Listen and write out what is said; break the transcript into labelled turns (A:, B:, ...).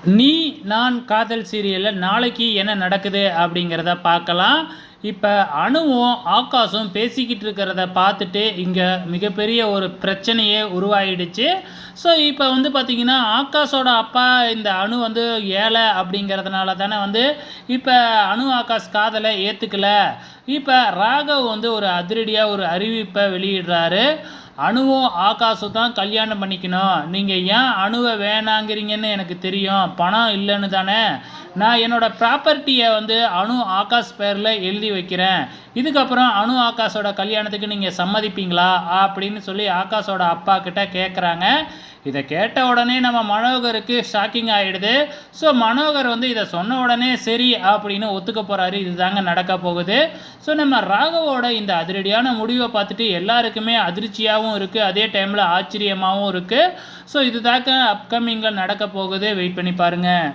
A: நீ நான் காதல் சீரியலில் நாளைக்கு என்ன நடக்குது அப்படிங்கிறத பார்க்கலாம். இப்போ அணுவும் ஆகாஷும் பேசிக்கிட்டு இருக்கிறத பார்த்துட்டு இங்கே மிகப்பெரிய ஒரு பிரச்சனையே உருவாயிடுச்சு. ஸோ இப்போ வந்து பார்த்திங்கன்னா ஆகாஷோட அப்பா இந்த அணு வந்து ஏழை அப்படிங்கிறதுனால தானே வந்து இப்போ அணு ஆகாஷ் காதலை ஏற்றுக்கல. இப்போ ராகவ் வந்து ஒரு அதிரடியாக ஒரு அறிவிப்பை வெளியிடுறாரு. அணுவும் ஆகாஷும் தான் கல்யாணம் பண்ணிக்கணும். நீங்கள் ஏன் அணுவை வேணாங்கிறீங்கன்னு எனக்கு தெரியும். பணம் இல்லைன்னு தானே. நான் என்னோடய ப்ராப்பர்ட்டியை வந்து அணு ஆகாஷ் பேரில் எழுதி வைக்கிறேன். இதுக்கப்புறம் அணு ஆகாஷோட கல்யாணத்துக்கு நீங்கள் சம்மதிப்பீங்களா அப்படின்னு சொல்லி ஆகாஷோட அப்பா கிட்ட கேட்குறாங்க. இதை கேட்ட உடனே நம்ம மனோகருக்கு ஷாக்கிங் ஆகிடுது. ஸோ மனோகர் வந்து இதை சொன்ன உடனே சரி அப்படின்னு ஒத்துக்க போகிறாரு. இதுதாங்க நடக்க போகுது. ஸோ நம்ம ராகவோட இந்த அதிரடியான முடிவை பார்த்துட்டு எல்லாருக்குமே அதிர்ச்சியாகவும் இருக்குது, அதே டைமில் ஆச்சரியமாகவும் இருக்குது. ஸோ இதுதாக்க அப்கமிங்கில் நடக்க போகுது. வெயிட் பண்ணி பாருங்கள்.